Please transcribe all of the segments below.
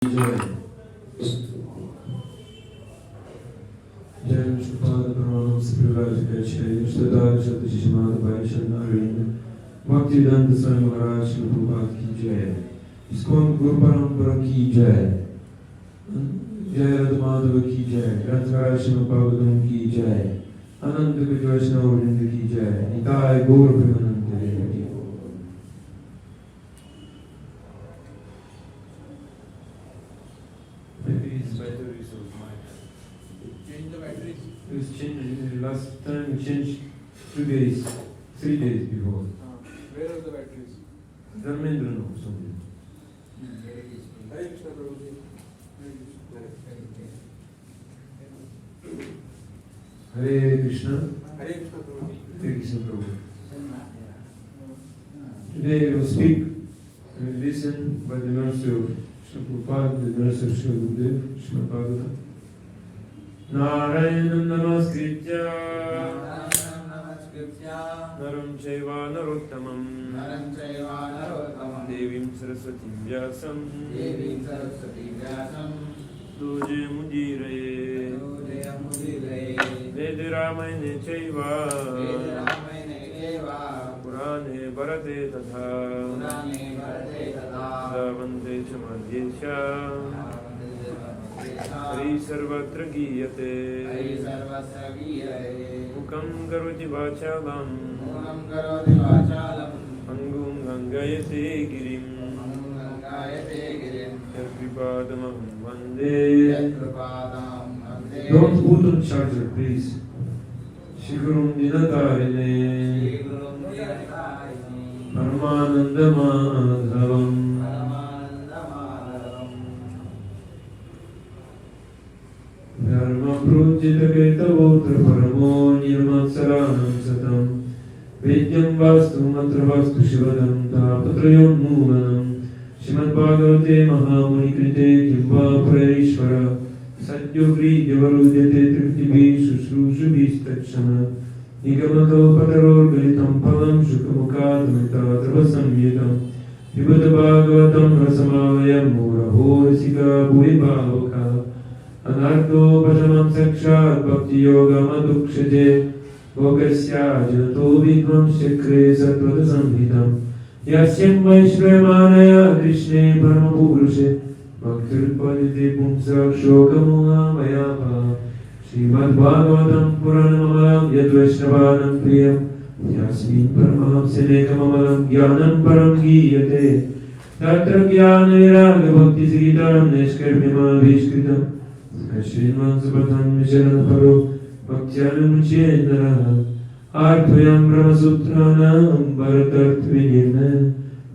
भक्तिवेदांत स्वामी महाराज श्री प्रभुपाद की जय। इस्कॉन गुरु परंपरा की जय। जय रथ माधव की जय। ग्रंथराज श्रीमद् भागवतम की जय। अनंत वैष्णव वृंद की जय। निताय गौर Premanand. Last time we changed 2 days, 3 days before. Where are the batteries? Dharmendra no, something. Hare Krishna Prabhuji. Hare Krishna. Hare Krishna Prabhuji. Hare Krishna Prabhu. Today we will speak and listen by the mercy of Srila Prabhupada, the mercy of Srila Gurudev, Srimad Bhagavatam. Narayanam namaskritya Naram chaiva narottamam Devim saraswatim vyasam Tuje mudiraye Vediramayane chaiva Purane bharate tatha Davante chamadhyesha Hari sarvatra giyate Mukam karoti vachalam Angum gangayate girim Yatripadamam vande. Don't put on charger, please. Shigurum dinatarine Paramananda madhavam Dharma prujita ketavotra paramo nirmatsaranam satam Vedyam vastu matra vastu shivadam tapatrayam mulanam Srimad Bhagavate Mahamuni Krite Kimva Parishvara Sadhyo Gridya Varudyate Triptibi Sushrusubhistachana Nigamato Pataror Galitam Palam Shukamukadamita Travasamyitam Vibhata Bhagavatam Rasamavayam Muraho Rasika Bhuvi Bhavaka Anarto Bhajanam Sakshat Bhakti Yoga Madukshate Bhokasya Janato Vidvam Shakre Satvata Samhitam Yasyam Vaishremanaya Krishne Paramapurushe Bhaktirpadite Pumsak Shokamoha Mayapa Srimad Bhagavatam Puranamalam Yad Vaishnavanam Priyam Yasmin Paramaham Senekamalam Jnanam Param Giyate Tatra Jnana Viraga Bhakti Sigitam Neshkarmyama Vishkritam Srimad Sabatam Misharan Paro Bhaktiyanam Chendara Arthayam Brahmasutranam Bharatartvinirna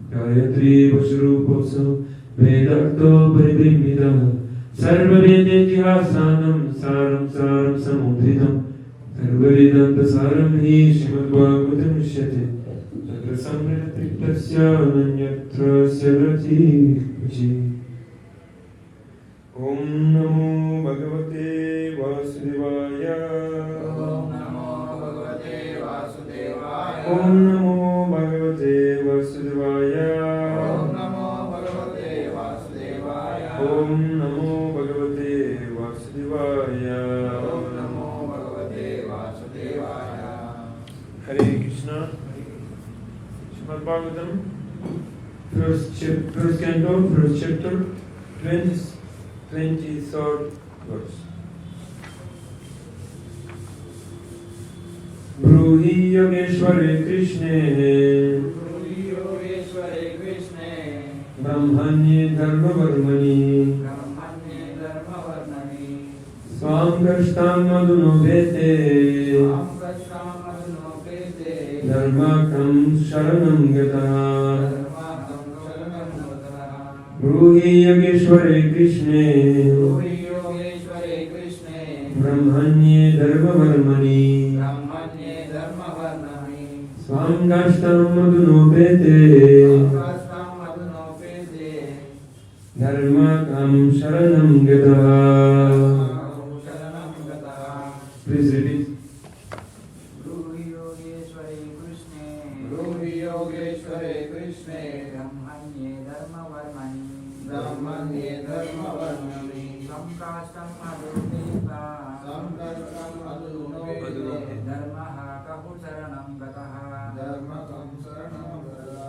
Gayatri Bhaksharupasam Vedarto Paribrimidam Sarva Vedetihasanam Saram Saram Samudritam Sarva Vedanta Saram Hi Srimad Bhagavatam Shyate Tatra Samrita Triptasya Nanyatra Syarati Kuchi Om Namo Bhagavate Vasudevaya Om Namo Bhagavate Vasudevaya. Om Namo Bhagavate Vasudevaya. Om Namo Bhagavate Vasudevaya. Om Namo Bhagavate Vasudevaya. Om Namo Bhagavate Vasudevaya. Hare Krishna. Srimad Bhagavatam, first canto, first chapter, 23rd verse. Bruhi Yogeshware Krishne Brahmi Yogeshware Krishne Brahmanye Dharma Varmani Brahmanye Dharma Varnani Swam Krishtam Madhuno Vete Swam Krishtam Madhuno Pete Dharmakam Sharanam Gata Dharmakam Sharanam Gata Bruhi Yogeshware Krishne Brahmi Yogeshware Krishne Brahmanye Dharma Varmani Brahmanye Dharma Varnani Swam Krishtam Madhuno Vete Swam Madhuno Pete Dharmakam Sharanam Gata. Sharanam Gata. Please repeat. Brahmi Yogeshware Krishne Brahmi Yogeshware Krishne Brahmanye Dharma Varmani Brahmanye Dharma धर्मवर्णमि संकाष्टं मधुपेता संकष्टं मधुपेते धर्मः कहु शरणं गतः धर्मकं शरणं गतः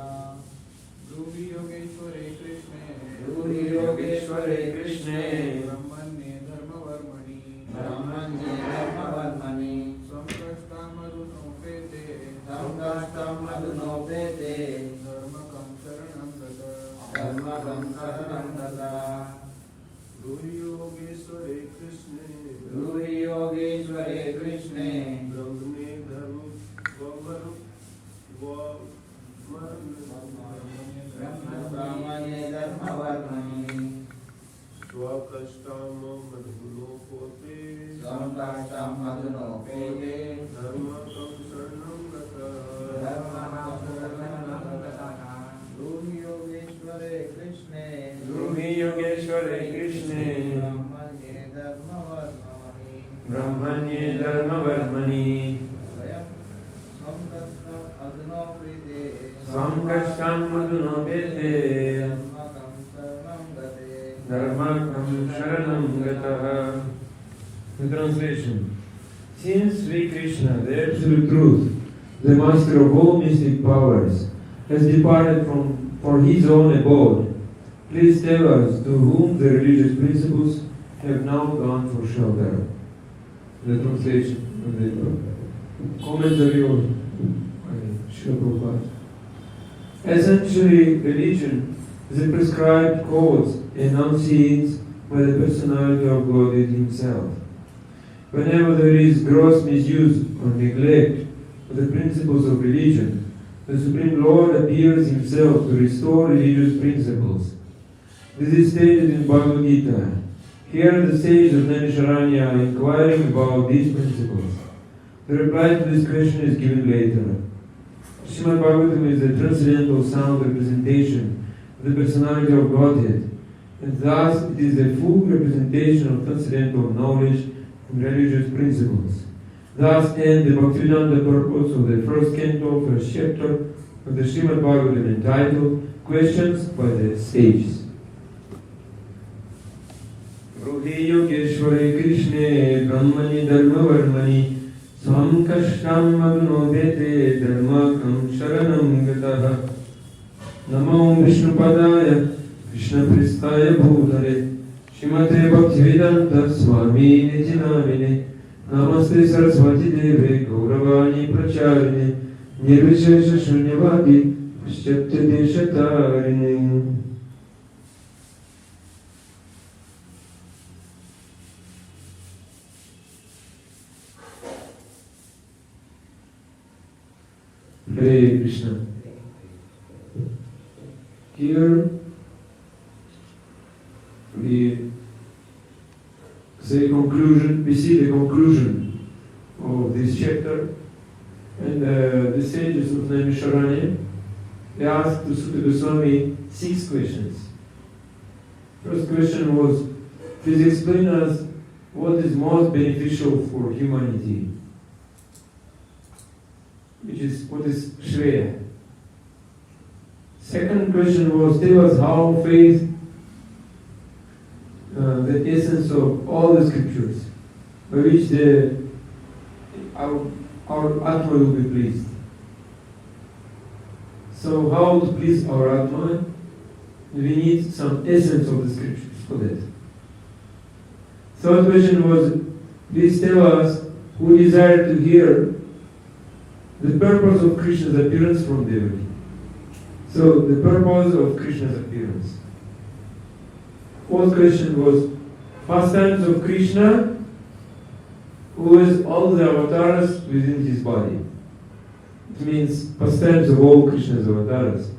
ब्रूहि योगेश्वरे कृष्णे ब्रूहि योगेश्वरे कृष्णे ब्रह्मण्ये धर्मवर्मणि ब्रह्मण्ये धर्मवर्मणि संकष्टं मधुनोपेते संकष्टं मधुनोपेते धर्मकं शरणं गतः धर्मकं शरणं गतः ब्रूहि योगेश्वरे कृष्णे ब्रूहि योगेश्वरे कृष्णे ब्रह्मणे ब्रह्मण्ये धर्मवर्मणि स्वकष्टं मधुनोपेते संकष्टं मधुनोपेते धर्मकं शरणं गतः धर्मः शरणं गतः ब्रूहि योगेश्वरे कृष्णे ब्रूहि योगेश्वरे कृष्णे ब्रह्मण्ये धर्मवर्मणि ब्रह्मण्ये धर्मवर्मणि संकष्टं मधुनोपेते धर्मकं शरणं गतः. The translation: Since Sri Krishna, the absolute truth, the master of all mystic powers, has departed for his own abode, please tell us to whom the religious principles have now gone for shelter. The translation of the commentary of Srila Prabhupada. Essentially, religion is a prescribed codes enunciated by the personality of God himself. Whenever there is gross misuse or neglect of the principles of religion, the Supreme Lord appears himself to restore religious principles. This is stated in Bhagavad Gita. Here the sage of Ramanujacharya are inquiring about these principles. The reply to this question is given later. Srimad Bhagavatam is a transcendental sound representation of the personality of Godhead, and thus it is a full representation of transcendental knowledge and religious principles. Thus ends the Bhaktivedanta purpose of the first canto, first chapter of the Srimad Bhagavatam entitled Questions by the Sages. Ruhi Yogeshwari Krishne Brahmani Dharmavarmani Samkashtam Madunobete Dharmakam Sharanam Gataha Namo Vishnupadaya Krishna Pristaya Bhutare Shrimate Bhaktivedanta Swami Nijinamine Namaste Saraswati Deve Gauravani Pracharine Nirvishesha Shunyavadi Paschatya Deshatarine. Hare Krishna. Here we see the conclusion of this chapter, and the sages of Ramanujacharya, they asked to Sukha Goswami 6 questions. First question was, please explain us what is most beneficial for humanity. What is Shreya? Second question was, tell us how faith, the essence of all the scriptures, by which our Atma will be pleased. So how to please our Atma? We need some essence of the scriptures for that. Third question was, please tell us who desire to hear the purpose of Krishna's appearance from devotee. So, the purpose of Krishna's appearance. Fourth question was, pastimes of Krishna, who is all the avatars within his body. It means pastimes of all Krishna's avatars.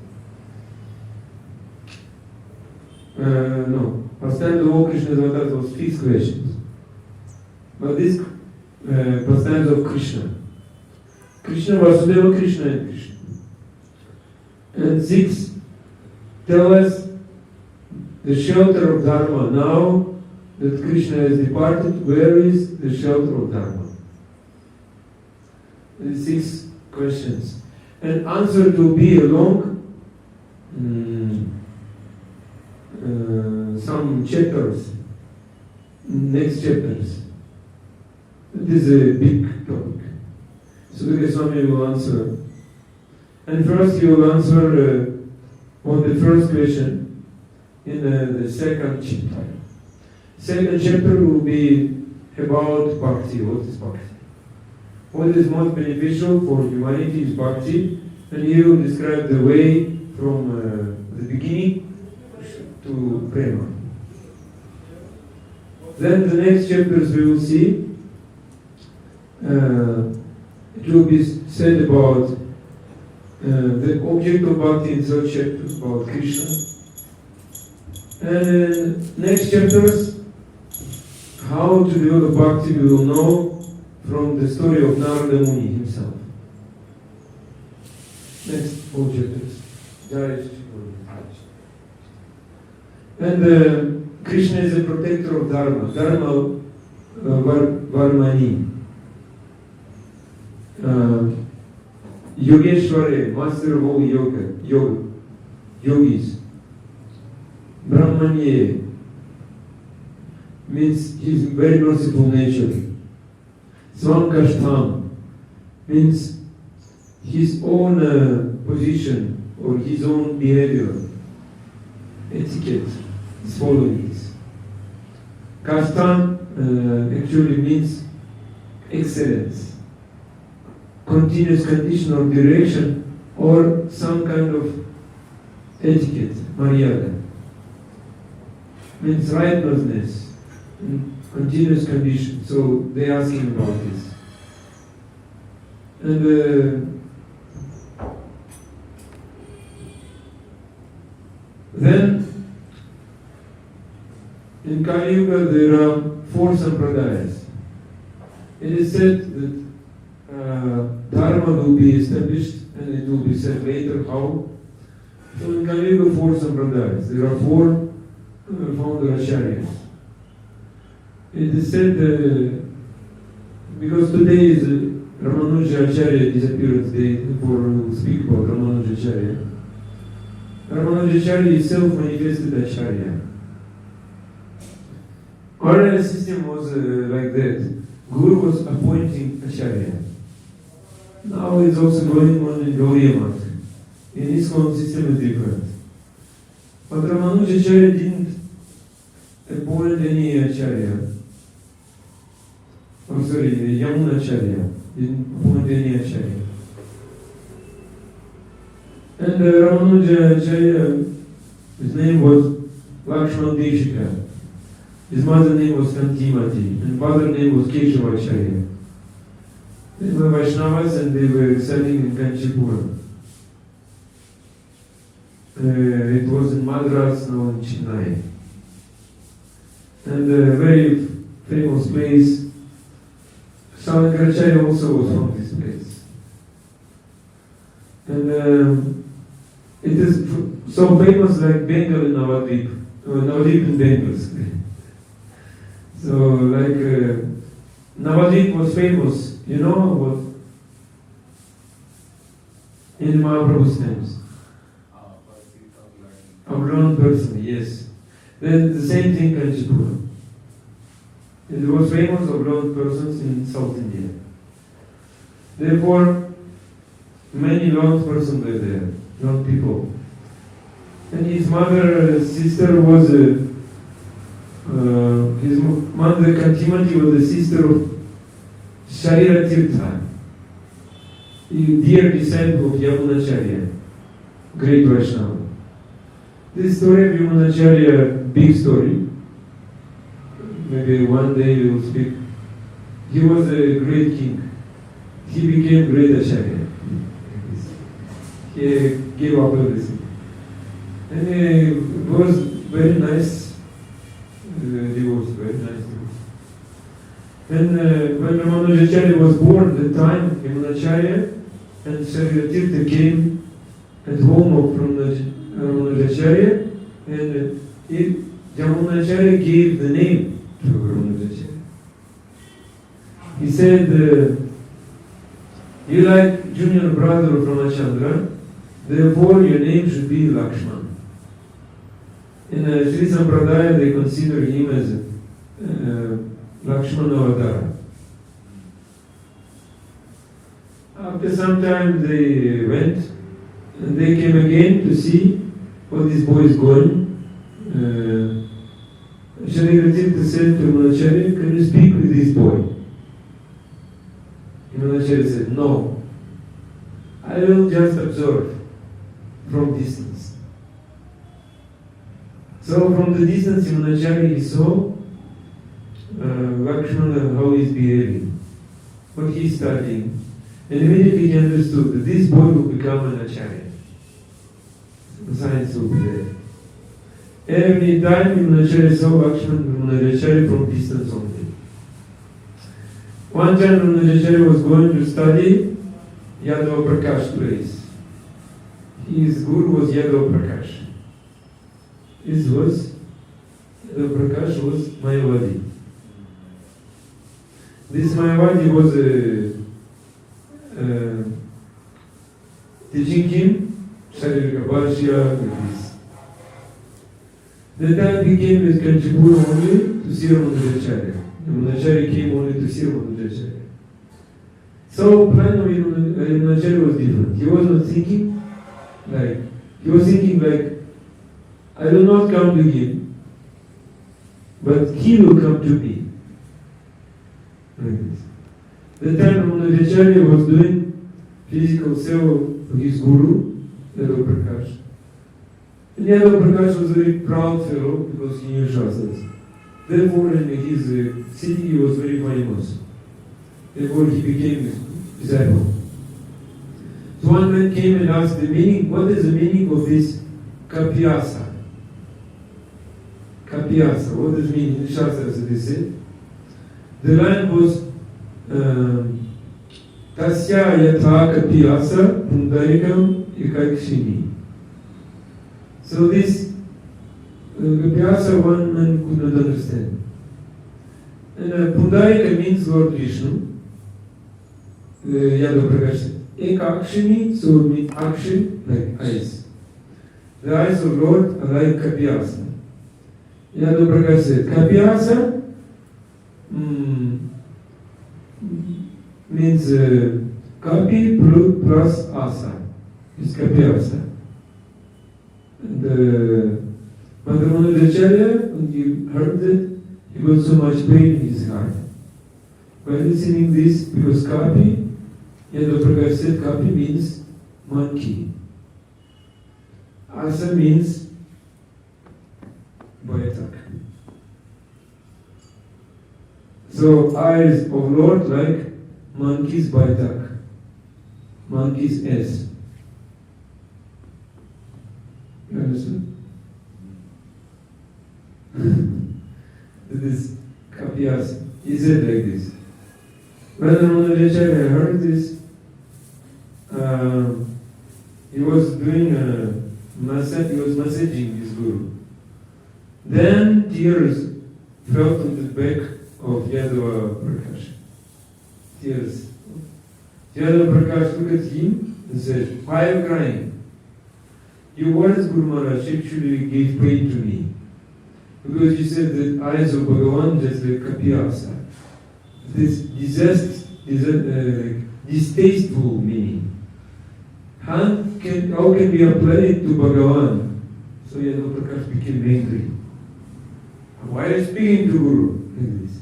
Pastimes of all Krishna's avatars was 5 questions. But this pastimes of Krishna. Krishna, Vasudeva, Krishna and Krishna. And 6, tell us the shelter of Dharma. Now that Krishna has departed, where is the shelter of Dharma? These 6 questions. And answer to be a long some chapters, next chapters. This is a big topic. Sukadeva Swami will answer. And first he will answer on the first question in the second chapter. Second chapter will be about bhakti. What is bhakti? What is most beneficial for humanity is bhakti, and he will describe the way from the beginning to prema. Then the next chapters we will see. It will be said about the object of bhakti in third chapter, about Krishna. And in next chapters, how to develop bhakti we will know from the story of Narada Muni himself. Next 4 chapters. And Krishna is a protector of Dharma. Dharma Varmani. Yogeshwara, master of all yogis. Brahmanye means his very merciful nature. Swankashtam means his own position or his own behavior, etiquette, is following this. Kashtam actually means excellence, continuous condition or direction, or some kind of etiquette, maryada. Means righteousness, continuous condition. So they ask him about this. And then in Kali Yuga there are 4 sampradayas. It is said that Dharma will be established, and it will be said later how. So in Kali Yuga 4 sampradayas. There are 4 founder acharyas. It is said because today is Ramanujacharya disappearance day, therefore we will speak about Ramanujacharya. Ramanujacharya is self-manifested acharya. Our system was like that. Guru was appointing acharya. Now it's also going on in Gauriya. In ISKCON system is different. But Ramanujacharya didn't appoint any acharya. Oh, sorry, Yamunacharya didn't appoint any acharya. And Ramanujacharya, his name was Lakshman Deshika. His mother's name was Kantimati, and father's name was Keshavacharya. They were Vaishnavas and they were studying in Kanchipura. It was in Madras, now in Chennai. And a very famous place. Shankaracharya also was from this place. And it is so famous like Bengal in Navadvip. Navadvip in Bengal. So like Navadvip was famous, you know what? In Mahaprabhu's times. A blonde person, yes. Then the same thing in Kanchipura. It was famous of blonde persons in South India. Therefore, many blonde persons were there, blonde people. And his mother's sister was his mother Kantimati was the sister of Sharira Tirtha, dear disciple of Yamunacharya, great Vaishnava. This story of Yamunacharya, big story. Maybe one day we will speak. He was a great king. He became great acharya. He gave up everything. And he was very nice. Divorce, very nice divorce. And when Ramanujacharya was born, at the time Yamunacharya and Sharira Tirtha came at home of Ramanujacharya, and Yamunacharya gave the name to Ramanujacharya. He said, you like junior brother of Ramachandra, therefore your name should be Lakshman. In Sri Sampradaya, they consider him as Lakshmana Avadara. After some time they went and they came again to see what this boy is going. Sharigratirtha said to Ramanujacharya, can you speak with this boy? Ramanujacharya said, no, I will just observe from distance. So from the distance Ramanujacharya he saw Lakshmana, how he is behaving, what he is studying, and immediately he understood that this boy will become an acharya. The science will be there. Every time Ramanujacharya saw Ramanujacharya from distance only. One time Ramanujacharya was going to study Yadava Prakash place. His guru was Yadava Prakash. Yadava Prakash was Mayavadi. This Mayavadi was teaching him Sharirika Bhashya with this. The time he came with Kanchipura only to see Ramanujacharya. Ramanujacharya came only to see Ramanujacharya. So plan of Ramanujacharya was different. He was not thinking like, he was thinking like, I will not come to him, but he will come to me. Like this. The time Ramanujacharya was doing physical seva for his guru, Yadava Prakash. And Yadava Prakash was a very proud fellow because he knew Shastras. Therefore, in his city he was very famous. Therefore, he became his disciple. So one man came and asked the meaning, what is the meaning of this Kapyasa? Kapyasa, what does it mean in the Shastras, they say? The line was Tasya yatha kapyasa pundarikam ekakshini. So this kapyasa one man could not understand. And pundarika means Lord Vishnu. Yadava Prakash said. Ekakshini, so means akshin, like eyes. The eyes of Lord are like kapyasa. Yadava Prakash said, kapyasa means kapi plus asa. It's kapyasa. And Ramanujacharya, when he heard that, he got so much pain in his heart. By listening this, because kapi, Yadava Prakash said kapi means monkey. Asa means Baitak. So eyes of Lord like monkey's Baitak, monkey's S. You understand? This Kapyas, he said like this. When Ramanujacharya heard this, he was doing he was massaging his guru. Then tears fell on the back of Yadava Prakash. Tears. Yadava Prakash looked at him and said, why are you crying? Your words, Guru Maharaj, actually gave pain to me. Because you said the eyes of Bhagavan just like Kapyasa. This distasteful meaning. How can we apply it to Bhagavan? So Yadava Prakash became angry. Why are you speaking to Guru like this?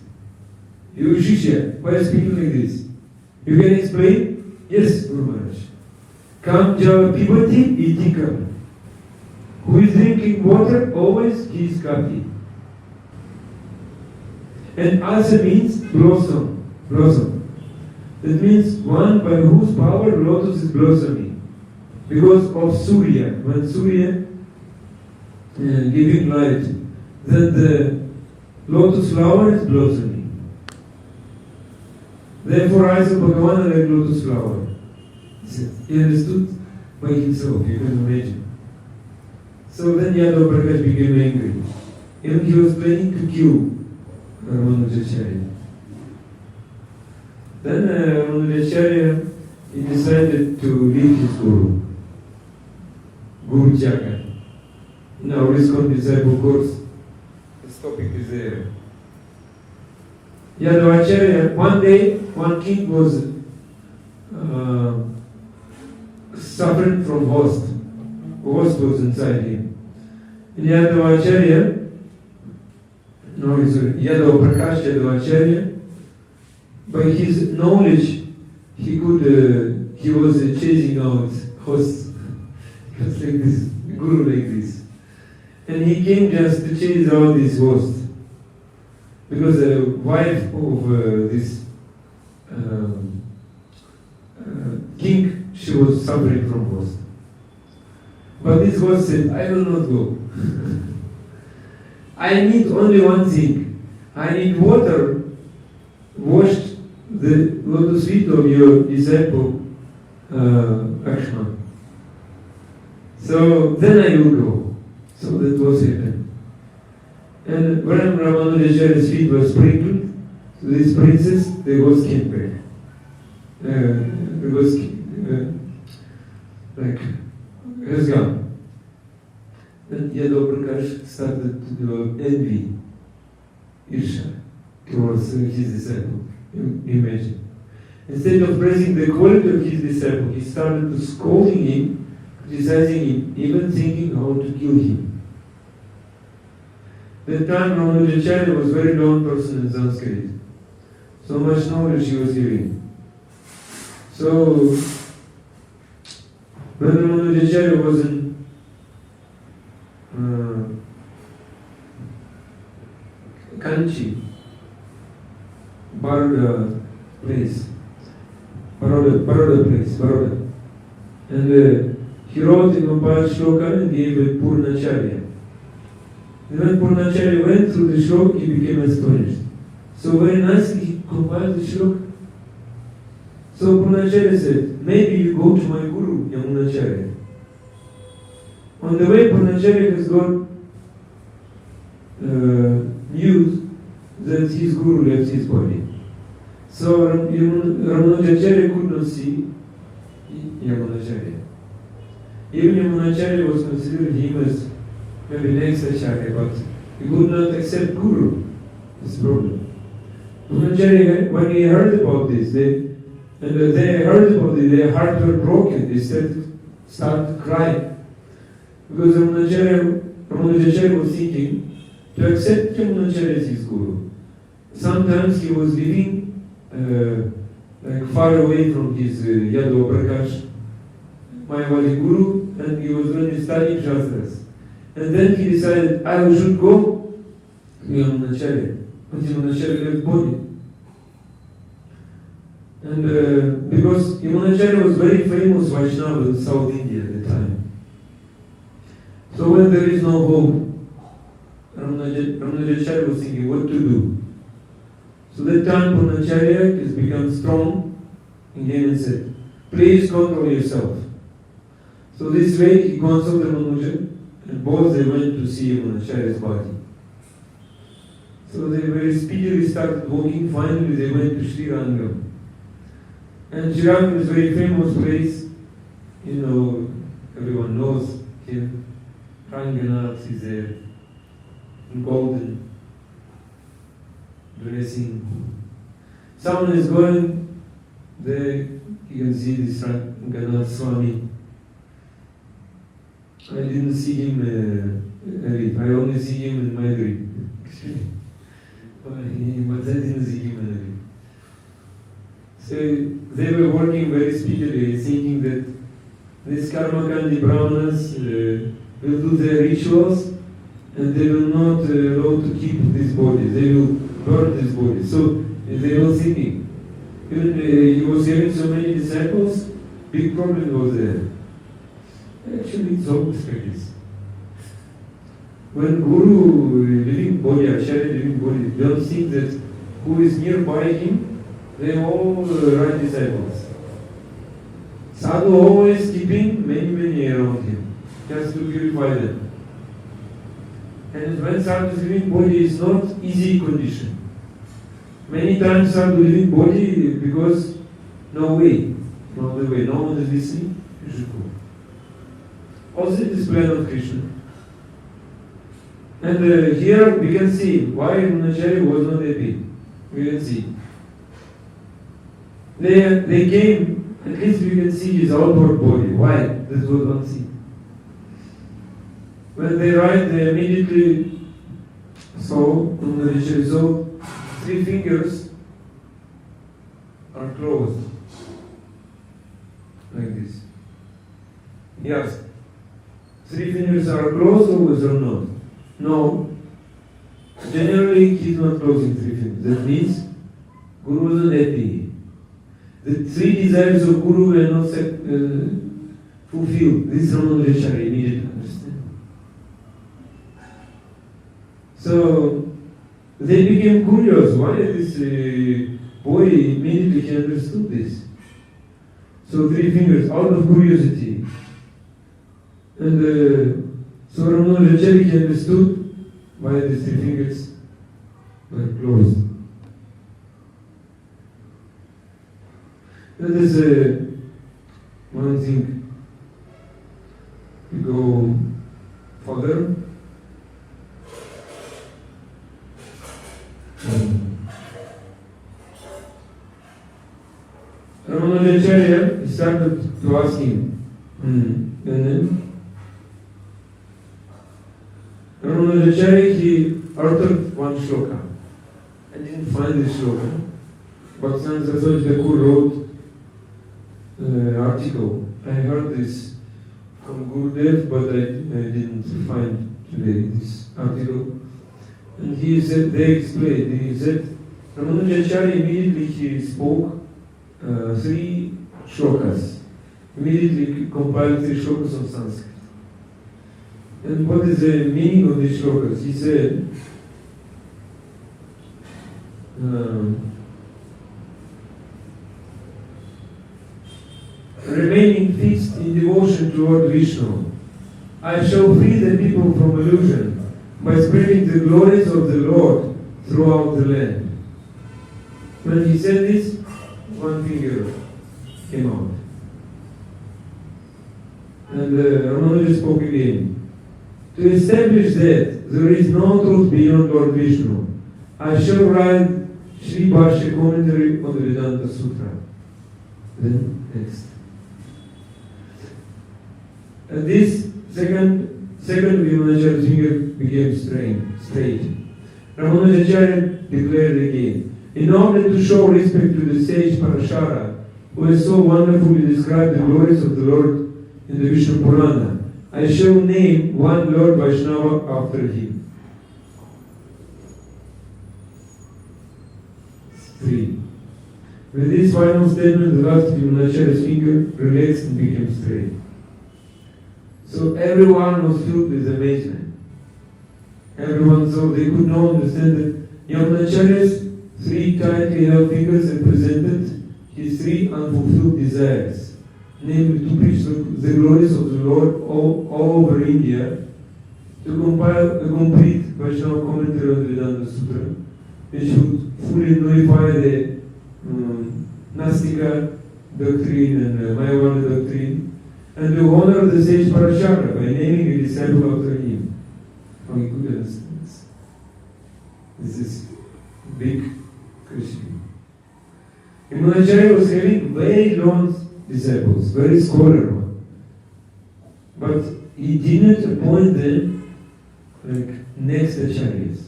You Shishya, why are you speaking like this? You can explain? Yes, Guru Maharaj. Kam java pibati itikam. Who is drinking water, always he is kapi. And asa means blossom. That means one by whose power lotus is blossoming. Because of Surya. When Surya giving light, then the lotus flower is blossoming. Therefore, eyes of Bhagavan are like lotus flower. He understood by himself, you can imagine. So then Yadava Prakash became angry. Even he was planning to kill Ramanujacharya. Then Ramanujacharya, he decided to leave his guru, Guru Jaka. in our ISKCON disciple course, this topic is there. Yadavacharya, one day, one king was suffering from host. Host was inside him. And Yadavacharya, Yadavacharya, by his knowledge, he was chasing out hosts, just like this, guru like this. And he came just to chase out this host. Because the wife of this king, she was suffering from host. But this host said, I will not go. I need only one thing. I need water washed the lotus feet of your disciple Lakshman. So then I will go. So that was happened. And when Ramanujacharya's feet were sprinkled to this princess, the ghost came back. The ghost has gone. And Yadav started to develop envy, Irsha, towards his disciple. Imagine. Instead of praising the quality of his disciple, he started to scolding him, criticizing him, even thinking how to kill him. That time Ramanujacharya was a very known person in Sanskrit. So much knowledge he was giving. So when Ramanujacharya was in Kanchi, Baroda place, and he wrote in Umpaya Shloka and gave it Purnacharya. And when Purnacharya went through the shloka, he became astonished. So very nicely he compiled the shloka. So Purnacharya said, maybe you go to my guru, Yamunacharya. On the way, Purnacharya has got news that his guru left his body. So Ramanujacharya could not see Yamunacharya. Even Yamunacharya was considered him as maybe next acharya, but he could not accept guru. This problem. Ramanujacharya, when he heard about this, their hearts were broken. They started crying. Because Ramanujacharya was thinking to accept Yamunacharya as his guru. Sometimes he was living far away from his Yadava Prakash, Mayavadi guru, and he was only studying Shastras. And then he decided, I should go to Yamunacharya. But Yamunacharya left body. And because Yamunacharya was very famous Vaishnava in South India at the time. So when there is no hope, Ramanujacharya was thinking what to do. So that time Purnacharya has become strong in him and said, please control yourself. So this way he consulted Ramanuja, and both they went to see Yamunacharya's body. So they very speedily started walking. Finally they went to Sri Rangam. And Sri Rangam is a very famous place. You know, everyone knows him. Ranganath is there in golden dressing. Someone is going there, you can see this Ranganath Swami. I didn't see him I only see him in my dream. But I didn't see him in a dream. So they were working very speedily, thinking that these Karmakandi Brahmanas will do their rituals and they will not allow to keep this body. They will burn this body. So they were thinking. Even he was having so many disciples, big problem was there. Actually, it's always like this. When Guru living body, Acharya living body, don't think that who is nearby him, they all right disciples. Sadhu always keeping many around him, just to purify them. And when Sadhu living body is not easy condition. Many times Sadhu living body because no way, no one is listening, you should go. Also it is plan of Krishna. And here we can see why Ramanujacharya was not happy. We can see. They came, at least we can see his outward body. Why? This was one thing. When they write, they immediately saw, Ramanujacharya saw 3 fingers are closed. Like this. He asked, 3 fingers are closed always or not? No. Generally, he's not closing 3 fingers. That means Guru wasn't happy. The 3 desires of Guru were not fulfilled. This Ramanujacharya immediately understand. So they became curious. Why this boy immediately he understood this? So 3 fingers out of curiosity. And so Ramanujacharya understood why these 3 fingers were closed. And there's one thing. We go further. Ramanujacharya started to ask him. And then Ramanujacharya, he uttered one shloka. I didn't find this shloka. But Saraswati Thakur wrote article. I heard this from Gurudev, but I didn't find today this article. And he said, they explained, he said, Ramanujacharya immediately he spoke 3 shlokas. Immediately compiled 3 shlokas of Sanskrit. And what is the meaning of these shlokas? He said, remaining fixed in devotion toward Vishnu, I shall free the people from illusion by spreading the glories of the Lord throughout the land. When he said this, 1 finger came out. And Ramanuja spoke again. To establish that there is no truth beyond Lord Vishnu, I shall write Sri Bhashya commentary on the Vedanta Sutra. Then next. And this second Ramanujacharya's finger became straight. Ramanujacharya declared again, in order to show respect to the sage Parashara, who has so wonderfully described the glories of the Lord in the Vishnu Purana, I shall name one Lord Vaishnava after him. 3. With this final statement, the last Ramanujacharya's finger relaxed and became straight. So everyone was filled with amazement. Everyone saw, they could not understand that Ramanujacharya's 3 tightly held fingers represented his 3 unfulfilled desires, namely to preach the glories of the Lord all over India, to compile a complete Vaishnava commentary on the Vedanta Sutra, which would fully nullify the Nastika doctrine and Mayavada doctrine, and to honor the sage Parashara by naming a disciple after him. How he could understand this. This is big Krishna. Ramanujacharya was having very long disciples, very scholar one. But he didn't appoint them like next acharyas.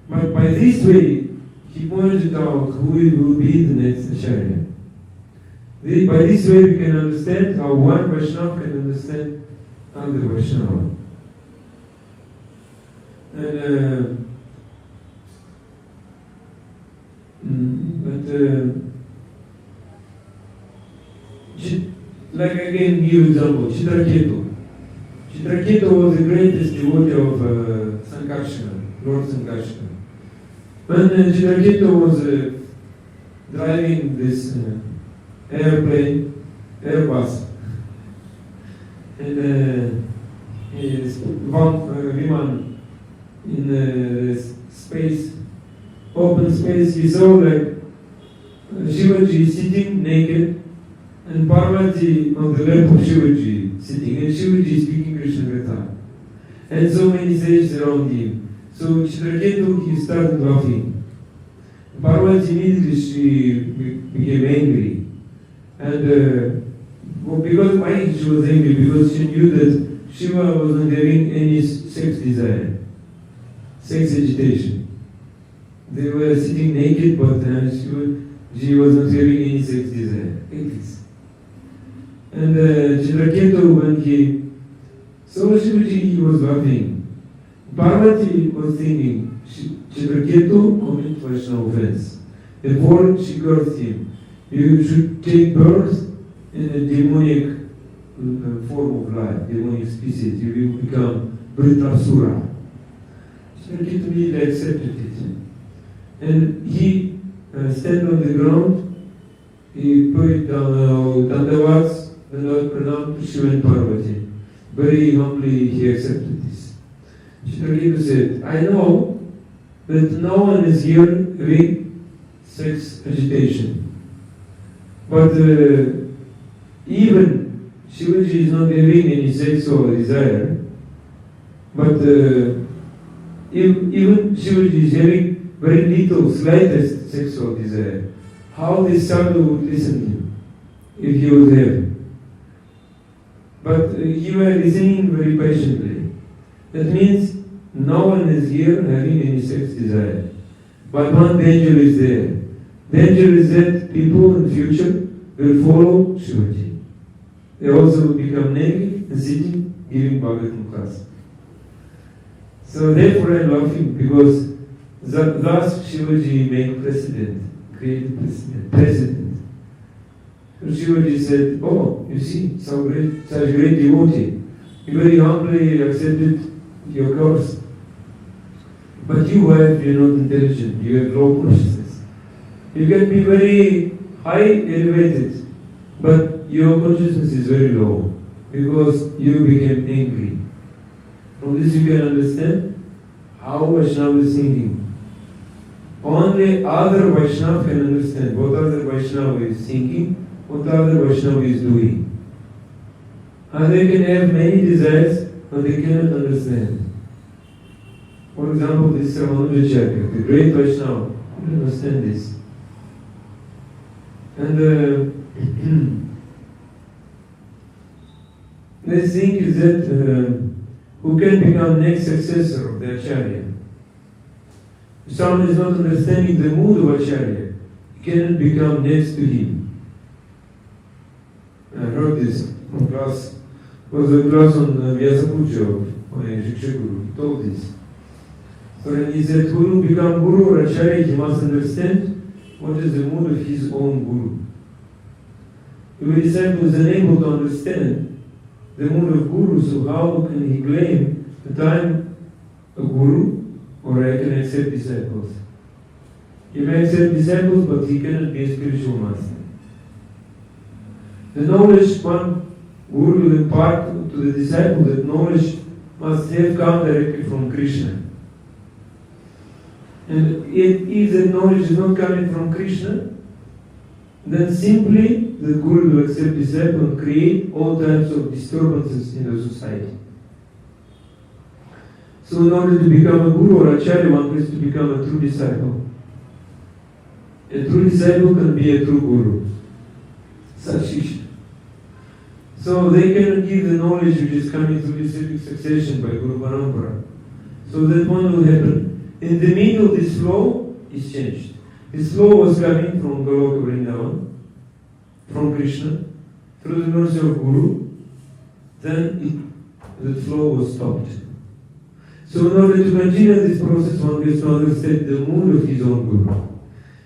But by this way, he pointed out who will be the next acharya. By this way, we can understand how one Vaishnava can understand other Vaishnava. And like again, give example, Chitraketu. Chitraketu was the greatest devotee of Sankarsana, Lord Sankarsana. When Chitraketu was driving this airplane, Airbus, and his Viman in space, open space, he saw like Shivaji sitting naked and Parvati on the lap of Shivaji sitting, and Shivaji speaking Krishna Katha. and so many sages around him. So Chitraketu, he started laughing. Parvati immediately she became angry. And because why she was angry? Because she knew that Shiva wasn't having any sex desire, sex agitation. They were sitting naked, but she was not having any sex desire. Like this. And Chitraketu, when he saw Shivaji, he was laughing. Parvati was thinking, Chitraketu commit Vaishnava offense. Therefore, she cursed him. You should take birth in a demonic form of life, demonic species. You will become Vritasura. Chitraketu immediately accepted it. And he stand on the ground, he put down Dandavats, and pranam to Shiva and Parvati. Very humbly he accepted this. Chitraketu said, I know that no one is here having sex agitation. But even Shivaji is not having any sexual desire. But even Shivaji is having very little, slightest sexual desire. How this sadhu would listen to him if he was there? But you are listening very patiently. That means no one is here having any sex desire. But one danger is there. Danger is that people in future will follow Shivaji. They also will become naked and sitting, giving Bhagavatam class. So therefore I am laughing, because thus Shivaji made precedent, created precedent. So Shivaji said, oh, you see, such great devotee. You very humbly accepted your course. But you are not intelligent, you have low consciousness. You can be very high elevated, but your consciousness is very low, because you became angry. From this you can understand how Vaishnava is thinking. Only other Vaishnava can understand what other Vaishnava is thinking, what other Vaishnava is doing. And they can have many desires, but they cannot understand. For example, this Ramanujacharya, the great Vaishnava, you understand this. And the thing is that who can become next successor of the acharya? If someone is not understanding the mood of acharya, he cannot become next to him. I heard this from class. It was a class on Vyasapuja, my Shikshaguru. He told this. So when he said, who will become guru or acharya, he must understand what is the mood of his own guru. If a disciple is unable to understand the mood of guru, so how can he claim that I am a guru or I can accept disciples? He may accept disciples, but he cannot be a spiritual master. The knowledge one guru will impart to the disciple, that knowledge must have come directly from Krishna. And if the knowledge is not coming from Krishna, then simply the Guru will accept disciple and create all types of disturbances in the society. So in order to become a Guru or Acharya, one has to become a true disciple. A true disciple can be a true Guru. Such Shishya. So they cannot give the knowledge which is coming through disciplic succession by Guru Parampara. So that one will happen. In the middle, this flow is changed. This flow was coming from Goloka Vrindavan, from Krishna, through the mercy of Guru. Then the flow was stopped. So in order to continue this process, one gets to understand the mood of his own Guru.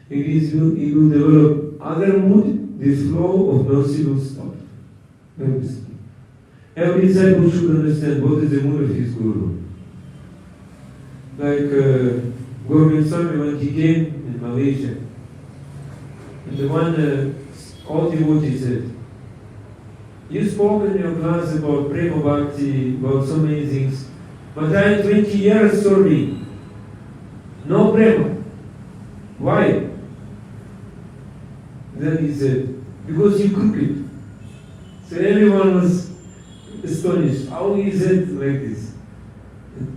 If he will develop other mood, this flow of mercy will stop. Every disciple should understand what is the mood of his Guru. Like Govind Swami, when he came in Malaysia, and the one old devotee said, you spoke in your class about Prema Bhakti, about so many things, but I am 20 years serving. No Prema. Why? Then he said, because you crooked. So everyone was astonished. How he said like this?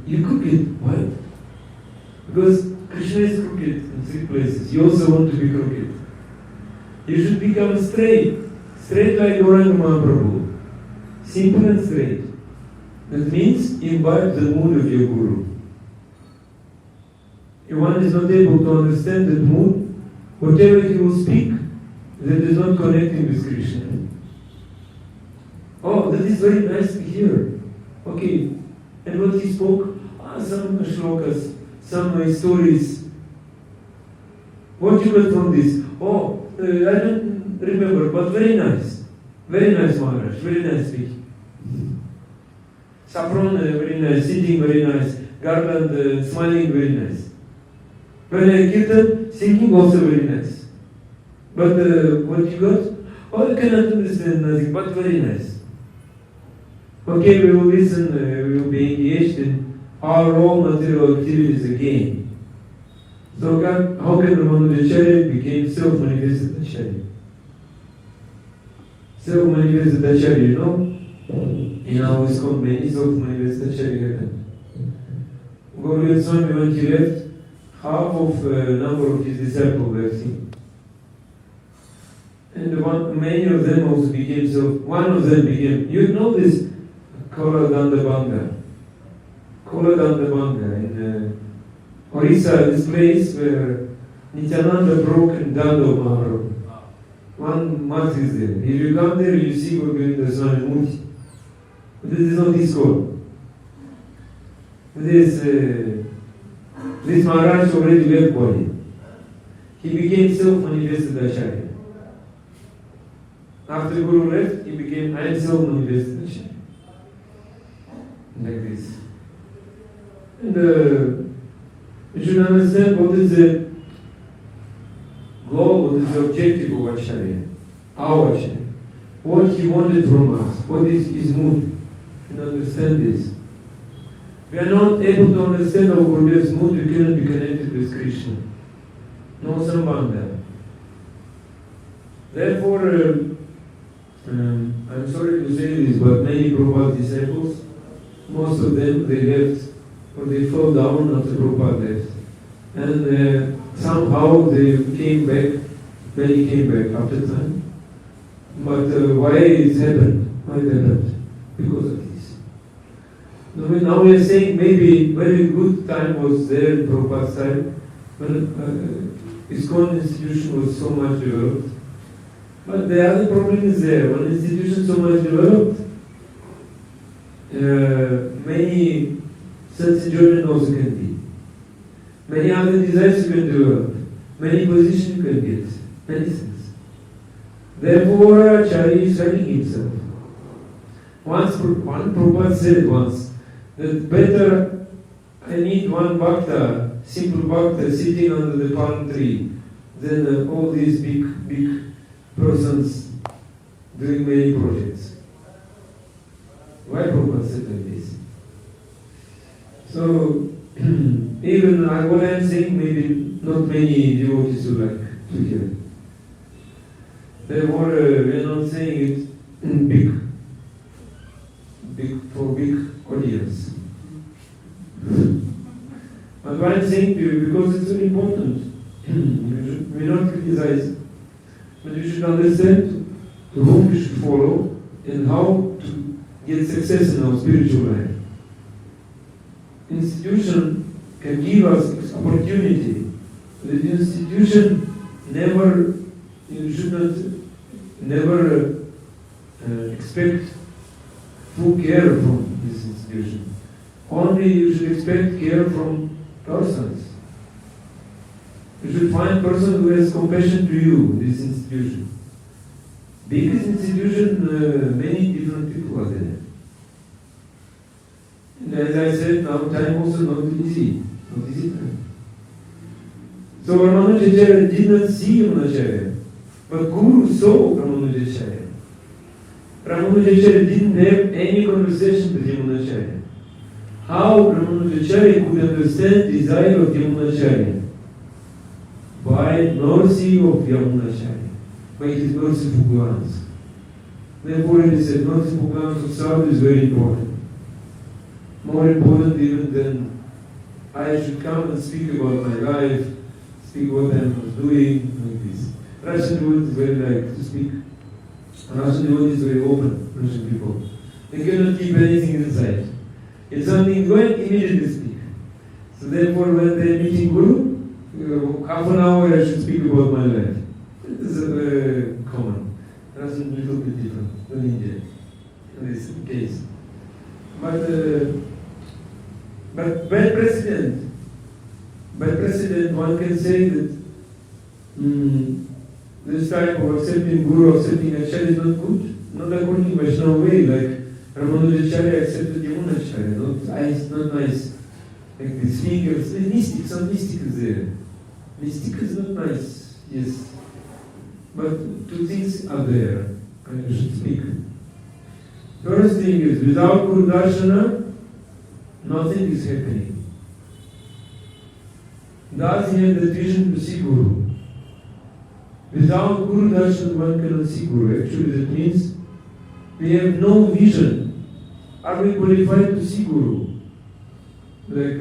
You crooked. Why? Because Krishna is crooked in 3 places. You also want to be crooked. You should become straight. Straight like Gauranga Mahaprabhu. Simple and straight. That means imbibe the mood of your Guru. If one is not able to understand that mood, whatever he will speak, that is not connecting with Krishna. Oh, that is very nice to hear. Okay, and what he spoke? Some shlokas, some stories. What you got from this? Oh, I don't remember, but very nice. Very nice, Maharaj, very nice speaking. Saffron, very nice, sitting, very nice. Garland, smiling, very nice. When I kirtan, singing, also very nice. But what you got? Oh, I cannot understand nothing, but very nice. Okay, we will listen, we will be engaged in our raw material activities again. So how can Ramanujacharya became self-manifested acharya? Self-manifested acharya, you know? In our ISKCON many self-manifested acharya happened. Gauriya Swami, when he left, half of number of his disciples left him. And many of them also became one of them became, you know this Kola Dandabanga in Orissa, this place where Nityananda broke and Dando Mahaprabhu. One month is there. If you come there, you see Govinda Swami Murti. This is not ISKCON. This Maharaj already left body. He became self-manifested acharya. After Guru left, he became I am self-manifested acharya. Like this. And you should understand what is the goal, what is the objective of acharya, our acharya. What he wanted from us, what is his mood. And understand this. We are not able to understand our Gurudev's mood, we cannot be connected with Krishna. No sambandha. Therefore, I'm sorry to say this, but many Prabhupada's disciples, most of them, they left, or they fell down after Prabhupada left. And somehow they came back, many came back after time. But why it happened? Why it happened? Because of this. Now we are saying maybe very good time was there in Prabhupada's time, when ISKCON institution was so much developed. But the other problem is there. When institution is so much developed, many sense enjoyment also can be. Many other desires you can develop. Many positions you can get. Many things. Therefore, Acharya is hiding himself. One Prabhupada said once that better I need one bhakta, simple bhakta sitting under the palm tree than all these big persons doing many projects. Why Prabhupada said like this? So, even what I am saying, maybe not many devotees would like to hear. Therefore, we are not saying it in big audience. But why I am saying to you, because it's very important. We not criticize, but you should understand to whom you should follow and how to get success in our spiritual life. Institution can give us opportunity. The institution you should never expect full care from this institution. Only you should expect care from persons. You should find person who has compassion to you, this institution. Biggest institution, many different people are there. And as I said, now time also not easy. Not easy time. So Ramanujacharya did not see Ramanujacharya, but Guru saw Ramanujacharya. Ramanujacharya didn't have any conversation with Ramanujacharya. How Ramanujacharya could understand desire of Yamunacharya? By mercy of Yamunacharya, by his merciful glance. Therefore it is said, merciful glance of Sadhu is very important. more important even than I should come and speak about my life, speak what I was doing, like this. Russian devotees very like to speak. Russian devotees very open, Russian people. They cannot keep anything inside. If something is going, immediately speak. So therefore, when they are meeting Guru, half an hour I should speak about my life. This is common. Russian a little bit different than India in this case. But by precedent, one can say that this type of accepting Guru, accepting acharya is not good, not according to Vaishnava way, like Ramanujacharya accepted Yamunacharya, not nice. Like these fingers, some mystic is there. Mystic is not nice, yes. But two things are there, and you should speak. First thing is, without Guru Darshana, nothing is happening. Thus he had the vision to see Guru. Without Guru Darshan, one cannot see Guru. Actually, that means we have no vision. Are we qualified to see Guru? Like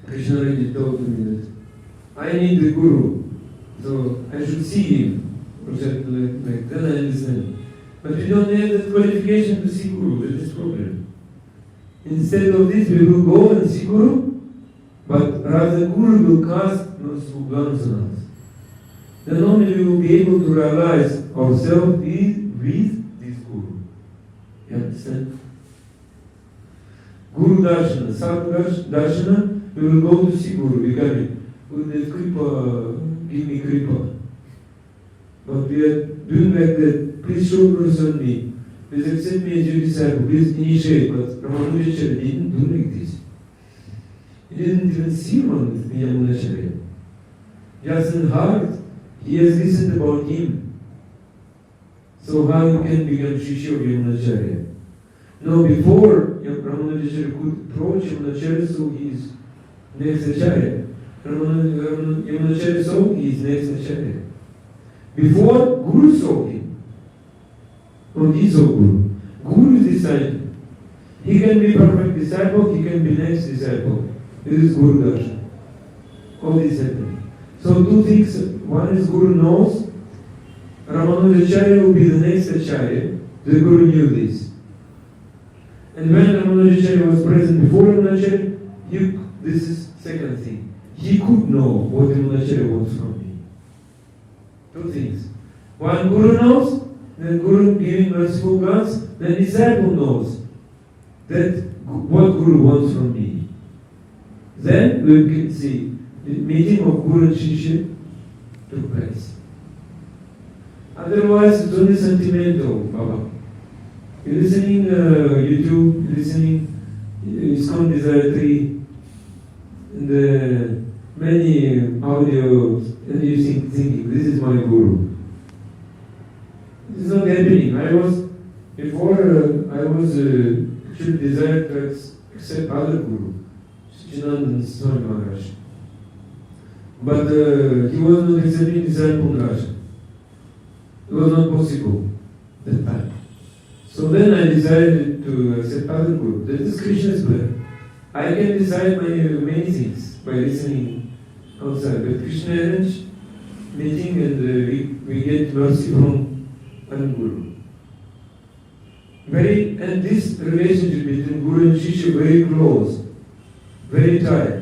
Krishna already told me that I need the Guru, so I should see him. For example, like then I understand. But we don't have that qualification to see Guru. That is the problem. Instead of this, we will go and see Guru, but rather Guru will cast those glance on us. Then only we will be able to realize ourselves with this Guru. You understand? Guru Darshana, Sadhu Darshana, we will go to see Guru, we got it. With the kripa, give me kripa. But we are doing like that, please show grace on me. Please accept me as your disciple, please initiate. But Ramanujacharya didn't do like this. He didn't even see Ramanujacharya. Just in heart, he has listened about him. So how you can become Shishya of Yamunacharya? Now before Ramanujacharya could approach Yamunacharya, so he is next acharya. Yamunacharya saw he is next acharya. Before Guru saw him, or he saw Guru. Guru is disciple. He can be perfect disciple, he can be next disciple. This is Guru Darshan. All this happening. So two things. One is Guru knows Ramanujacharya will be the next acharya. The Guru knew this. And when Ramanujacharya was present before Ramanujacharya, this is second thing. He could know what Ramanujacharya wants from me. Two things. One, Guru knows, then Guru giving merciful glance, then disciple knows that what Guru wants from me. Then we can see the meeting of Guru and Shishya took place. Otherwise, it's only sentimental, Baba. You're listening YouTube, you're listening ISKCON Desire 3, and many audios, and you thinking, this is my Guru. This is not happening. I was actually desired to accept other Guru, Sachinandan Swami Maharaj. But he was not accepting disciple Maharaj. It was not possible at that time. So then I decided to accept other Guru. That is Krishna's plan. I can decide many things by listening outside. But Krishna arranged meeting and we get mercy from one Guru. And this relationship between Guru and Shishya very close, very tight.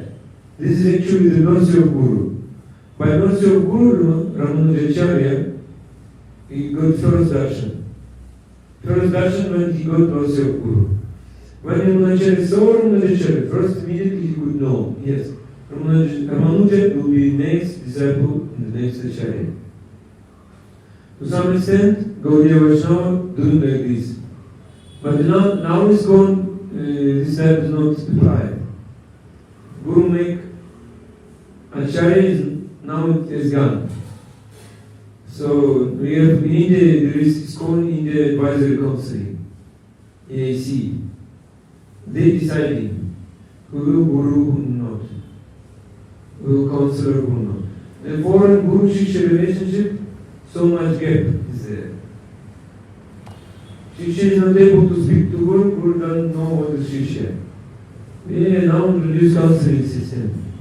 This is actually the mercy of Guru. By mercy of Guru, Ramanujacharya, he got first darshan. First darshan when he got mercy of Guru. When Yamunacharya saw Ramanujacharya, first immediately he could know, yes, Ramanujacharya will be next disciple in the next acharya. To some extent, Gaudiya Vaishnava doing like this. But now it's gone, this type is not applied. Guru make acharya is now it is gone. So we have in India, there is ISKCON India Advisory Council, AIC. They deciding who will Guru, who not, who will counselor, who not. Therefore, in Guru Shishya relationship, so much gap is there. Shishya is not able to speak people don't know what is Shishya. We now introduce counseling system.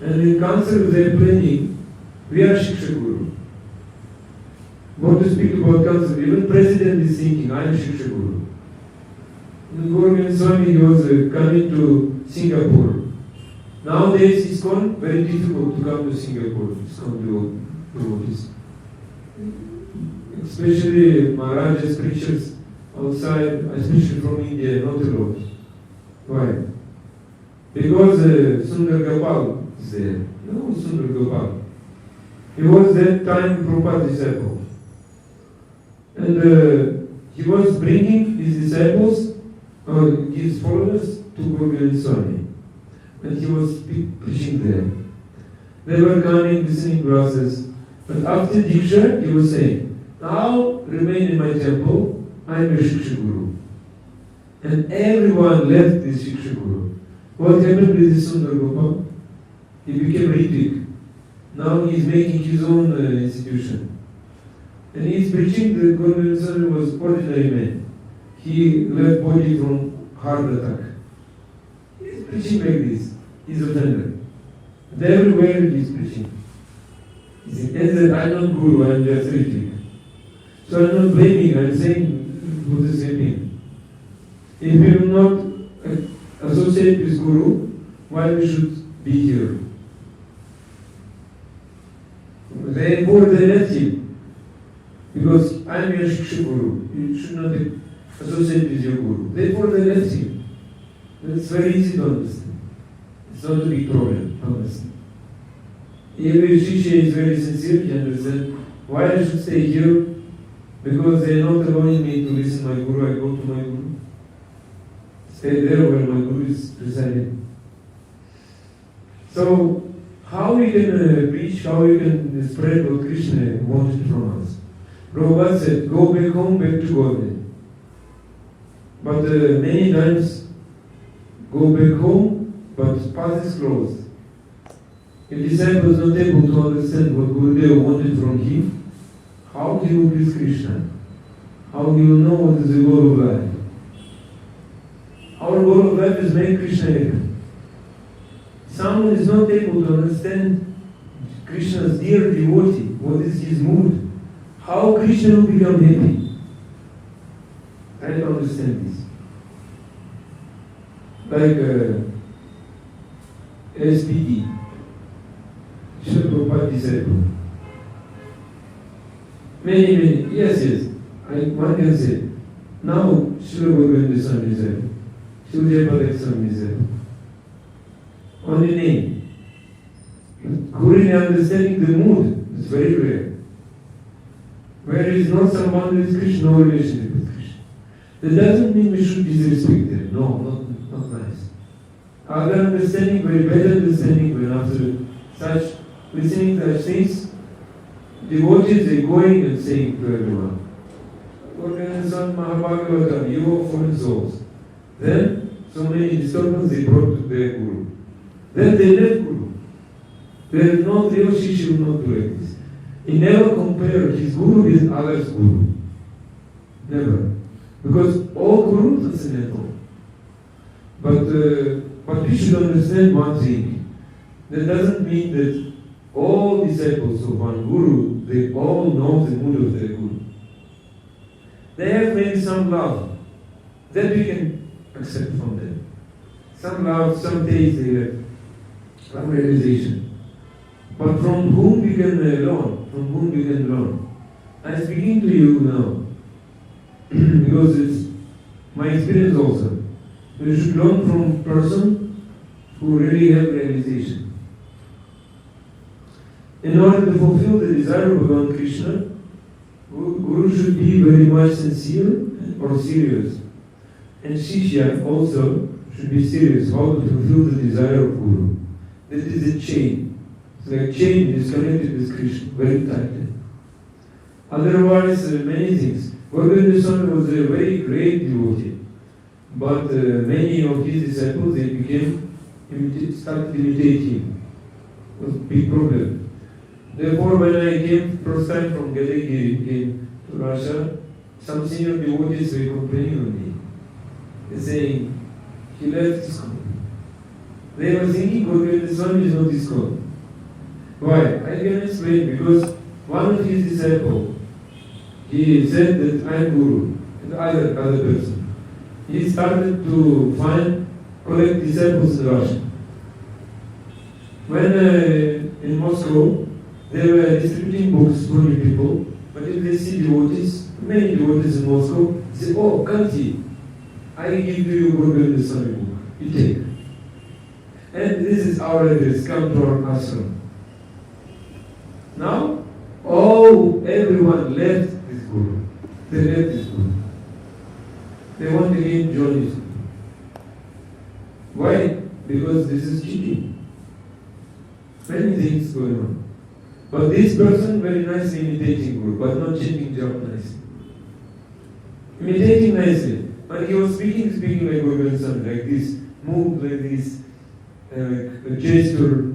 And in counseling they are planning, we are Shiksha Guru. What to speak about counseling? Even President is thinking, I am Shiksha Guru. Govinda Swami was coming to Singapore. Nowadays it's gone very difficult to come to Singapore. It's come to this. Especially Maharaja's preachers outside, especially from India, not a lot. Why? Because Sundar Gopal is there. You know Sundar Gopal? He was that time Prabhupada's disciple. And he was bringing his disciples, his followers, to Govinda Swami. And he was preaching there. They were coming, listening to us. But after Diksha, he was saying, now remain in my temple, I am a Shiksha Guru. And everyone left this Shiksha Guru. What happened with this Sundar Gopal? He became Ritik. Now he is making his own institution. And he is preaching that Govinda Swami was ordinary man. He left body from heart attack. He is preaching like this. He is offended. And everywhere he is preaching. He said, I am not Guru, I am just Ritik. So I am not blaming, I am saying for the same thing. If we do not associate with Guru, why we should be here? Therefore they left him. Because I am your Shiksha Guru. You should not associate with your Guru. Therefore they left him. It's very easy to understand. It's not a big problem, honestly. Every Shishya is very sincere, he understands why I should stay here. Because they are not allowing me to listen to my Guru, I go to my Guru. Stay there where my Guru is residing. So, how we can preach, how we can spread what Krishna wanted from us? Prabhupada said, go back home, back to Godhead. But many times, go back home, but path is closed. If disciple is not able to understand what Gurudev wanted from him, how he will please Krishna? How he will know what is the goal of life? Our goal of life is make Krishna happy. Someone is not able to understand Krishna's dear devotee, what is his mood, how Krishna will become happy. I don't understand this. Like SPD, Srila Prabhupada disciple. Many, yes. One can say, now Srila Govinda Swami disciple, Srila Jayapada Swami disciple. Only name. Guru understanding the mood is very rare. Where is not someone with Krishna, no relationship with Krishna. That doesn't mean we should disrespect them. No, not nice. Other understanding, very bad understanding, when after such listening to such things, devotees are going and saying to everyone, Govinda Swami Mahabhagavatam, you are fallen souls. Then, so many disturbances they brought to their Guru. Then they left Guru. There is no real Shishya will not do like this. He never compared his Guru with others' Guru. Never. Because all Gurus are transcendental. But we should understand one thing. That doesn't mean that all disciples of one Guru, they all know the mood of their Guru. They have maybe some love. That we can accept from them. Some love, some taste they have, some realization. But from whom we can learn? From whom we can learn? I'm speaking to you now. Because it's my experience also. You should learn from person who really have realization. In order to fulfill the desire of Bhagavan Krishna, Guru should be very much sincere or serious. And Shishya also should be serious how to fulfill the desire of Guru. That is a chain. It's like a chain is connected with Krishna very tightly. Otherwise, many things. Govinda Swami was a very great devotee, but many of his disciples started imitating him. It was a big problem. Therefore, when I came first time from Gadagiri, came to Russia, some senior devotees were complaining on me. saying he left ISKCON. They were thinking Govinda Swami is not ISKCON. Why? I can explain, because one of his disciples, he said that I am Guru, and other person. He started to collect disciples in Russia. When in Moscow, they were distributing books to many people, but if they see devotees, many devotees in Moscow, they say, oh, Kanti, I give to you Govinda Swami book, you take. And this is our address, come to our ashram. Now, everyone left this Guru. They left this Guru. They want again join this Guru. Why? Because this is cheating. Many things going on. But this person very nicely imitating Guru, but not chanting japa nicely. Imitating nicely. But he was speaking like Guru, like this, move like this, gesture,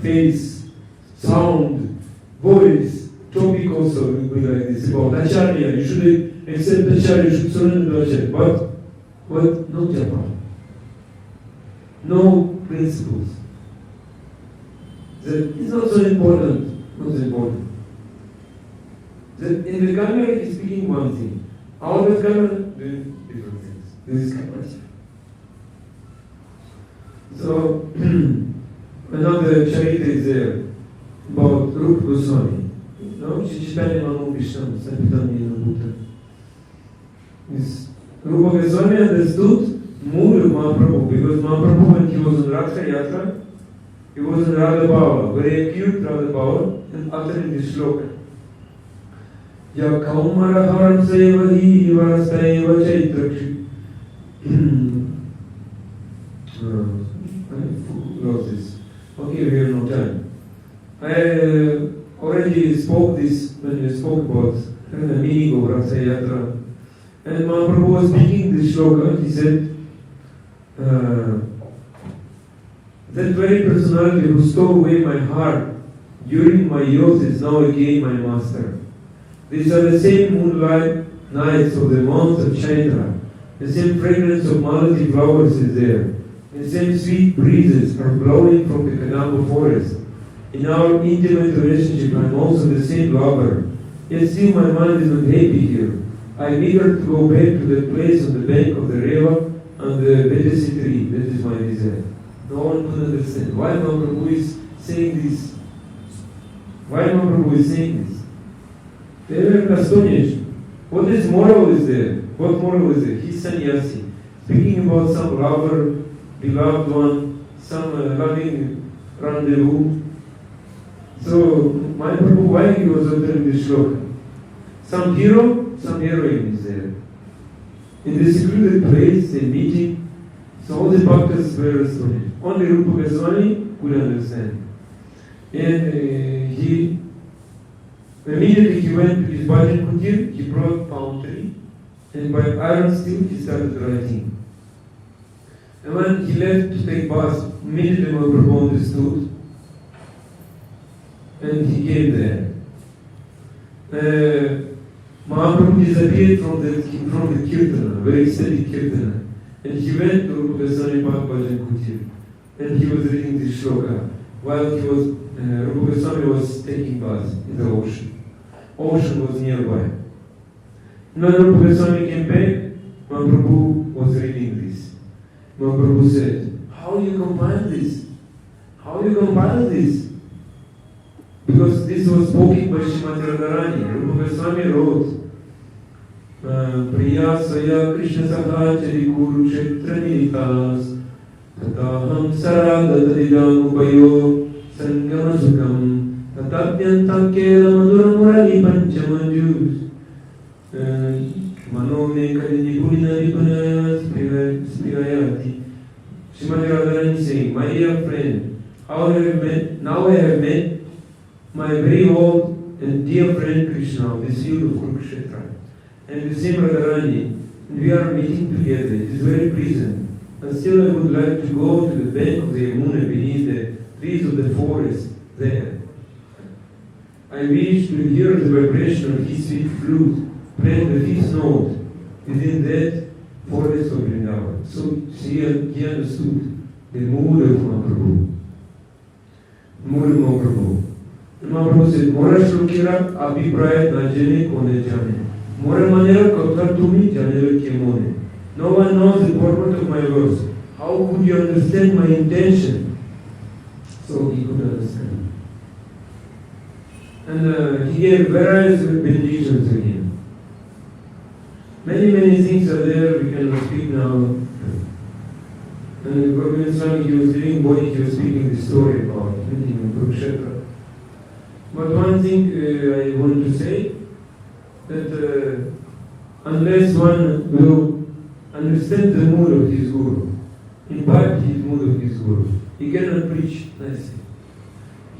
face, sound, voice, topic also will be like this. About acharya, you should accept acharya, you should surrender to acharya. But no japa. No principles. That is not so important. Not so important. That in the camera he is speaking one thing. Out of camera doing different things. This is camera. So another charita is there about Rupa Goswami. No, Chaitanya Manu Krishna, Sankirtana Buddha. This Rupa Goswami understood more of Mahaprabhu, because Mahaprabhu, when he was in Raksha Yatra, he was in Radha Bhava, very acute Radha Bhava, and uttering this shloka. Ya Kaumara Haram Sevahi Varastaiva Chaitrakshi. I lost this. Okay, we have no time. I already spoke this when we spoke about the meaning of Raksha Yatra. And Mahaprabhu was speaking this shloka, he said, that very personality who stole away my heart during my youth is now again my master. These are the same moonlight nights of the month of Chaitra. The same fragrance of malati flowers is there. The same sweet breezes are blowing from the Kadamba forest. In our intimate relationship, I am also the same lover. Yet still my mind is not happy here. I am eager to go back to the place on the bank of the Reva and the Vedasi tree. That is my desire. No one could understand. Why Mahaprabhu is saying this? Why Mahaprabhu is saying this? They were astonished. What is moral is there? What moral is there? He's sannyasi. Speaking about some lover, beloved one, some loving rendezvous. So, my Prabhu, why he was uttering this shloka? Some hero, some heroine is there. In the secluded place, they meeting, so all the bhaktas were astonished. Only Rupa Goswami could understand. And immediately he went to his bhajan kutir, he brought palm tree, and by iron steel he started writing. And when he left to take bath, immediately Mahaprabhu understood, and he came there. Mahaprabhu disappeared from the kirtana, very ecstatic kirtana, and he went to Rupa Goswami bhajan kutir, and he was reading this shloka while Rupa Goswami was taking bath in the ocean. Ocean was nearby. When Rupa Goswami came back, Mahaprabhu was reading this. Mahaprabhu said, how you compile this? How you compile this? Because this was spoken by Srimati Radharani. Rupa Goswami wrote, Priya Saya Krishna Sahachari Kurukshetra Nilitas Tataham Saradadadidam Upayo Sangama Sukham Tatapyantam Kela Madura Murali Panchamajus Manome Kadini Purina Vipana Spirayati. Srimati Radharani saying, my dear friend, now I have met my very old and dear friend Krishna, the seal of Kurukshetra. And the same Radharani, and we are meeting together. It is very pleasant. And still I would like to go to the bank of the Yamuna beneath the trees of the forest there. I wish to hear the vibration of his sweet flute, playing the fifth note within that forest of Vrindavan. So he understood the mood of Mahaprabhu. Mood of Mahaprabhu. Mahaprabhu said, Mora Shlokira Abhipraya Najane Kone Jane. Mora Manera Kapta Tumi Janera Kemone. No one knows the purport of my words. How could you understand my intention? So he could understand. And he gave various benedictions to him. Many things are there, we cannot speak now. And Govind Swami, he was living body, he was speaking the story about meeting in Kurukshetra. But one thing I want to say, that unless one will understand the mood of his Guru, imbibe his mood of his Guru, he cannot preach nicely.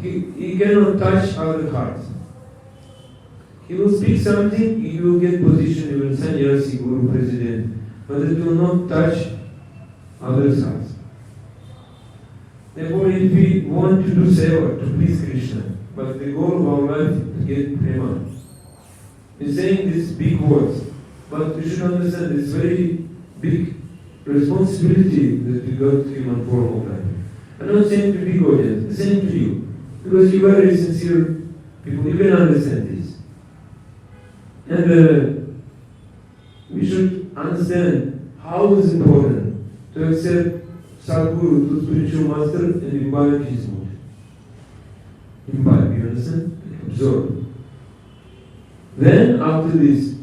He cannot touch other hearts. He will speak something, he will get position, he will sannyasi, Guru, President, but it will not touch others' hearts. Therefore, if we want to do seva, to please Krishna, but the goal of our life is to get prema. He's saying these big words, but you should understand this very big responsibility that we got human form of life. I'm not saying to big audience, the same to you, because you are very sincere people, you can understand this. And we should understand how it's important to accept Sadguru, to spiritual master, and imbibe his mood. Imbibe, you understand? Absorb. Then, after this,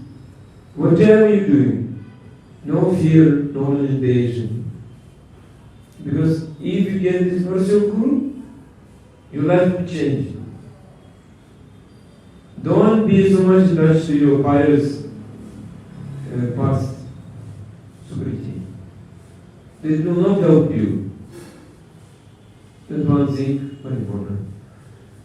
whatever you're doing, no fear, no limitation. Because if you get this mercy of Guru, your life will change. Don't be so much attached to your pious past sobriety. This will not help you. That's one thing, very important.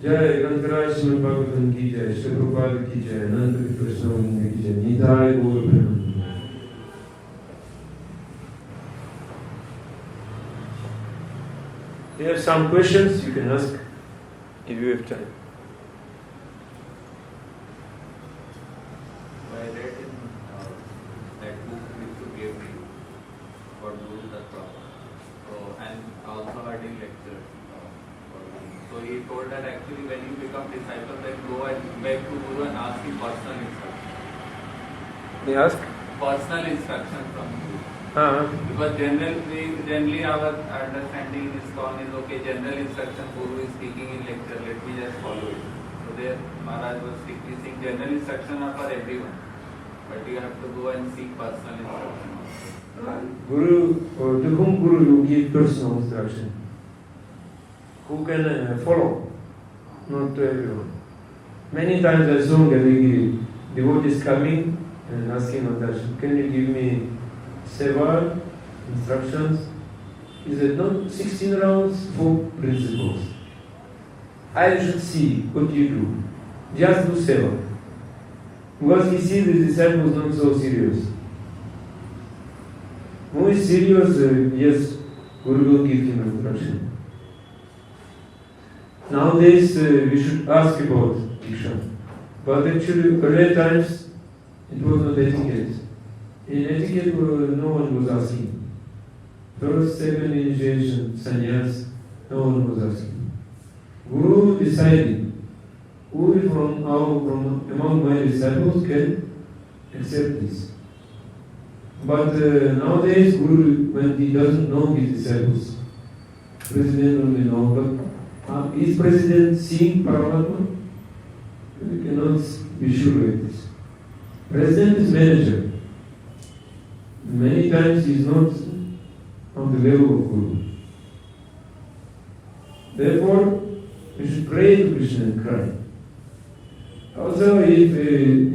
Jai Gantaraj Srimad Bhagavatam ki jai, Shri Prabhupada ki jai, Ananta Krishna ki jai, Nitai Gaur Premanand. There are some questions you can ask if you have time. I read in that book which you gave me for Guru Tattva, and also heard in lecture. So he told that actually when you become disciple, then go and beg to Guru and ask him personal instruction. They ask? Personal instruction from Guru. Uh-huh. Because generally our understanding in ISKCON is okay, general instruction, Guru is speaking in lecture, let me just follow it. So there Maharaj was strictly saying general instruction are for everyone, but you have to go and seek personal instruction also. Guru, or to whom Guru will give personal instruction? Who can follow? Not to everyone. Many times I saw the devotees coming and asking Maharaj, can you give me seva, instructions? He said, not 16 rounds, 4 principles. I should see what you do. Just do seva. Because he sees the disciples not so serious. Who is serious, yes, Guru will give him instruction. Nowadays, we should ask about Diksha. But actually, earlier times, it was not etiquette. In etiquette, no one was asking. First, second initiation, sannyas, no one was asking. Guru decided who from among my disciples can accept this. But nowadays, Guru, when he doesn't know his disciples, President only knows, but is President seeing Paramatma? We cannot be sure of this. President is manager. Many times he is not on the level of Guru. Therefore, we should pray to Krishna and cry. Also, if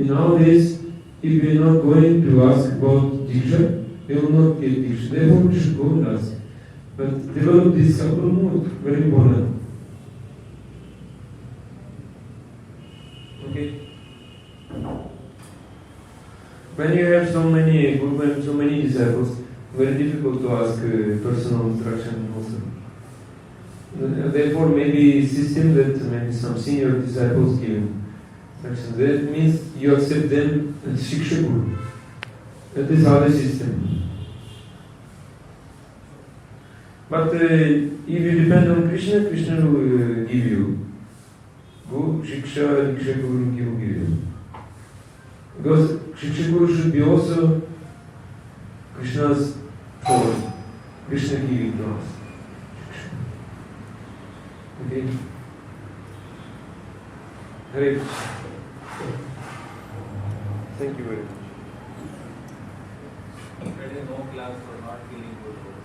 nowadays, if we are not going to ask about Diksha, we will not get Diksha. Therefore, we should go and ask. But develop this couple mood, very important. Okay? When you have so many gurus, so many disciples, very difficult to ask personal instruction also. Therefore, maybe system that maybe some senior disciples give instruction. That means you accept them as Shiksha Guru. That is how the system. But if you depend on Krishna, Krishna will give you. Guru, Shiksha, Diksha Guru, He will give you. Because Shiksha Guru should be also Krishna's form. Krishna giving to us. Okay? Hare Krishna. Thank you very much. There is no class for not feeling good.